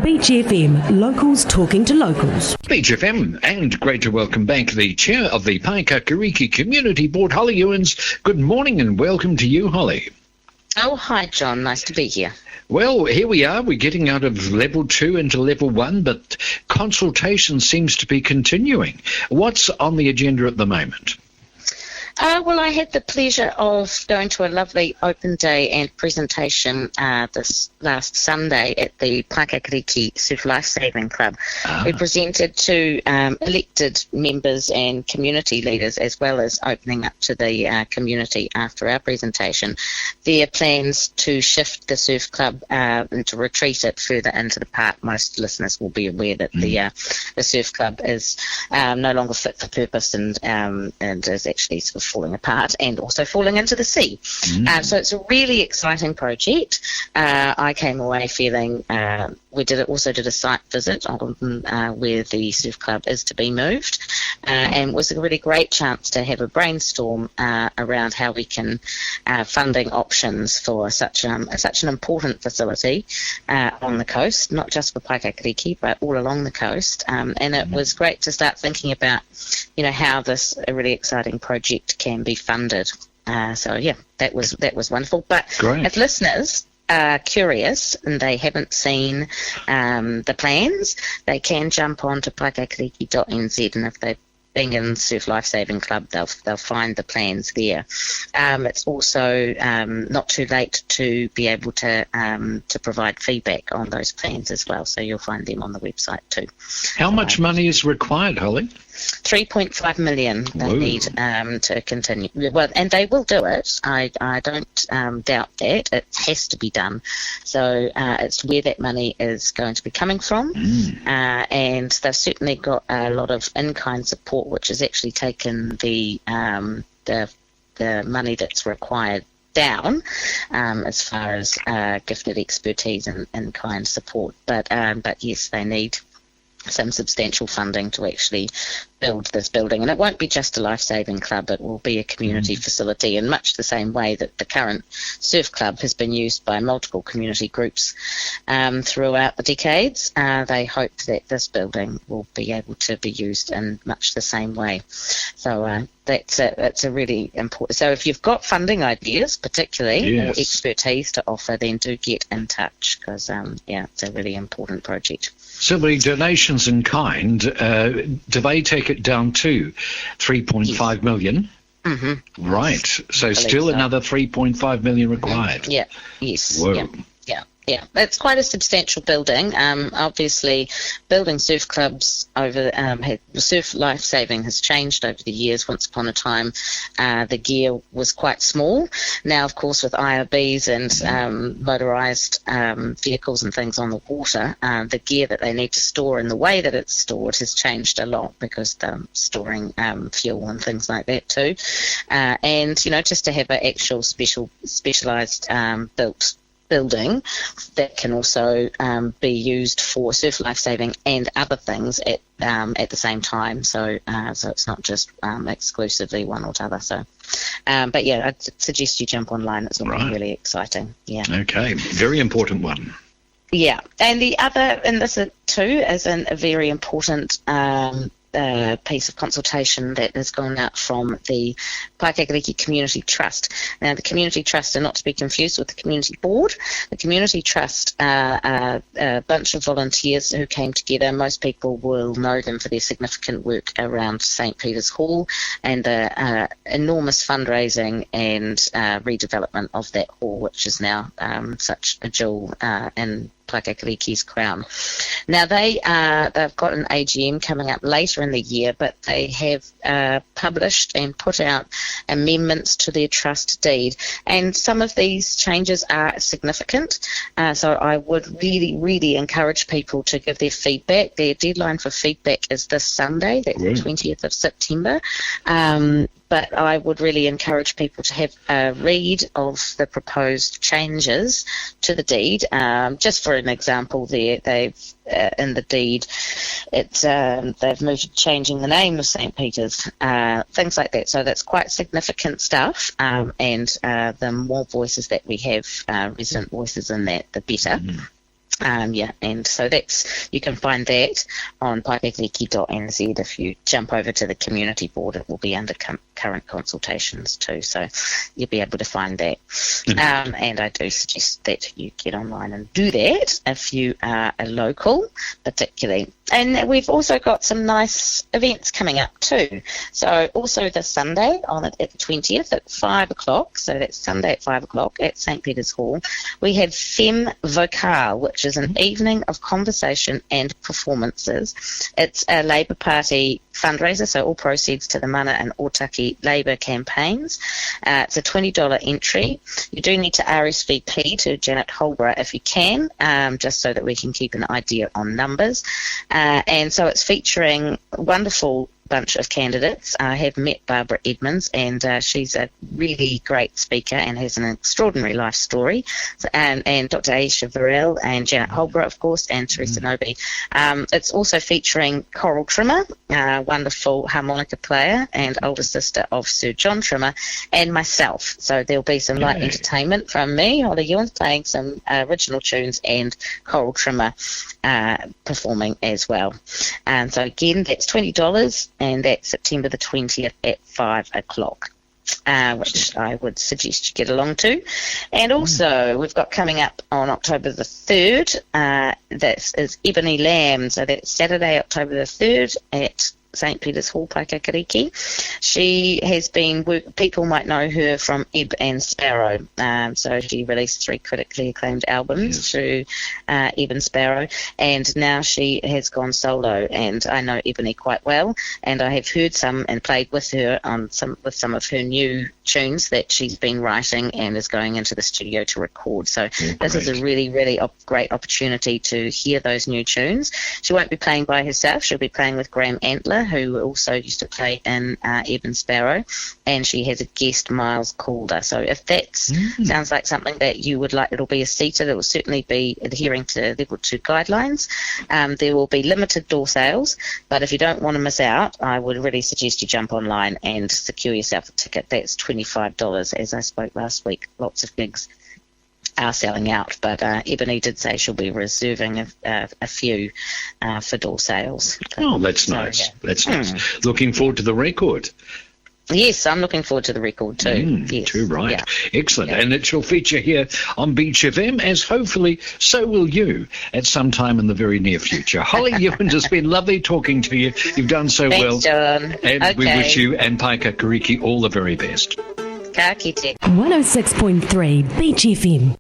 Beach FM, locals talking to locals. Beach FM, and great to welcome back the chair of the Paekakariki Community Board, Holly Ewens. Good morning and welcome to you, Holly. Oh, hi, John. Nice to be here. Well, here we are. We're getting out of level 2 into level 1, but consultation seems to be continuing. What's on the agenda at the moment? Well, I had the pleasure of going to a lovely open day and presentation this last Sunday at the Paekakariki Surf-Lifesaving Club. We presented to elected members and community leaders, as well as opening up to the community after our presentation, their plans to shift the surf club and to retreat it further into the park. Most listeners will be aware that the surf club is no longer fit for purpose and is actually sort of falling apart and also falling into the sea. So it's a really exciting project. I came away feeling we also did a site visit on where the surf club is to be moved, and it was a really great chance to have a brainstorm around how we can funding options for such an important facility on the coast, not just for Paekakariki but all along the coast. And it was great to start thinking about, how this really exciting project can be funded. So yeah, that was wonderful. But great. If listeners are curious and they haven't seen the plans, they can jump on to paekakariki.nz, and if they've been in the Surf Lifesaving Club, they'll find the plans there. It's also not too late to be able to provide feedback on those plans as well, so you'll find them on the website too. How much money is required, Holly? 3.5 million they need to continue. Well, and they will do it. I don't doubt that. It has to be done. So it's where that money is going to be coming from. And they've certainly got a lot of in-kind support, which has actually taken the money that's required down as far as gifted expertise and in-kind support. But yes, they need some substantial funding to actually build this building. And it won't be just a life-saving club, it will be a community facility in much the same way that the current surf club has been used by multiple community groups throughout the decades. They hope that this building will be able to be used in much the same way. So that's a really important. So if you've got funding ideas, particularly, or expertise to offer, then do get in touch, because it's a really important project. So the donations in kind, do they take it down to 3.5 million? Right. So still another 3.5 million required. Yeah. Yes. Whoa. Yeah, it's quite a substantial building. Obviously, building surf clubs surf lifesaving has changed over the years. Once upon a time, the gear was quite small. Now, of course, with IRBs and motorised vehicles and things on the water, the gear that they need to store and the way that it's stored has changed a lot, because they're storing fuel and things like that too. And just to have an actual specialised built building that can also be used for surf lifesaving and other things at the same time. So it's not just exclusively one or the other. So, but yeah, I'd suggest you jump online. It's looking really exciting. Yeah. Okay, very important one. Yeah, and the other, and this too is a very important piece of consultation that has gone out from the Paekakariki Community Trust. Now, the Community Trust are not to be confused with the Community Board. The Community Trust are a bunch of volunteers who came together. Most people will know them for their significant work around St. Peter's Hall and the enormous fundraising and redevelopment of that hall, which is now such a jewel in Paekakariki's crown. Now they've got an AGM coming up later in the year, but they have published and put out amendments to their trust deed, and some of these changes are significant. So I would really encourage people to give their feedback. Their deadline for feedback is this Sunday, that's the 20th of September. But I would really encourage people to have a read of the proposed changes to the deed. Just for an example, they've in the deed, they've moved to changing the name of St. Peter's, things like that. So that's quite significant stuff. And the more voices that we have, resident voices in that, the better. And so you can find that on paekakariki.nz. If you jump over to the community board, it will be under current consultations too, so you'll be able to find that. And I do suggest that you get online and do that if you are a local, particularly. And we've also got some nice events coming up too. So also this Sunday at the 20th at 5 o'clock, so that's Sunday at 5 o'clock at St. Peter's Hall, we have Femme Vocale, which is an evening of conversation and performances. It's a Labour Party fundraiser, so all proceeds to the Mana and Otaki Labour campaigns. It's a $20 entry. You do need to RSVP to Janet Holborough if you can, just so that we can keep an idea on numbers. And so it's featuring wonderful bunch of candidates. I have met Barbara Edmonds, and she's a really great speaker and has an extraordinary life story. And Dr. Aisha Varel and Janet Holborough, of course, and Teresa Noby. It's also featuring Coral Trimmer, a wonderful harmonica player and older sister of Sir John Trimmer, and myself. So there'll be some light entertainment from me, Holly Ewens, playing some original tunes, and Coral Trimmer performing as well. And so again, that's $20, and that's September the 20th at 5 o'clock. Which I would suggest you get along to. And also, we've got coming up on October the 3rd, that is Ebony Lamb. So that's Saturday, October the 3rd at St. Peter's Hall, Paekakariki. She has been, people might know her from Ebb and Sparrow. So she released 3 critically acclaimed albums through Ebb and Sparrow, and now she has gone solo. And I know Ebony quite well, and I have heard some and played with her on some of her new tunes that she's been writing and is going into the studio to record. So this is a really, really great opportunity to hear those new tunes. She won't be playing by herself. She'll be playing with Graham Antler, who also used to play in Ebb and Sparrow, and she has a guest, Miles Calder. So if that sounds like something that you would like, it'll be a seater. It will certainly be adhering to Level 2 guidelines. There will be limited door sales, but if you don't want to miss out, I would really suggest you jump online and secure yourself a ticket. That's $25. As I spoke last week, lots of gigs are selling out, but Ebony did say she'll be reserving a few for door sales. Oh, that's nice. That's nice. Looking forward to the record. Yes, I'm looking forward to the record too. Yes. Too right. Yeah. Excellent. Yeah. And it shall feature here on Beach FM, as hopefully so will you at some time in the very near future. Holly Ewens, it's been lovely talking to you. You've done so well. Thanks, John. And we wish you and Paekakariki all the very best. Ka kite. 106.3 Beach FM.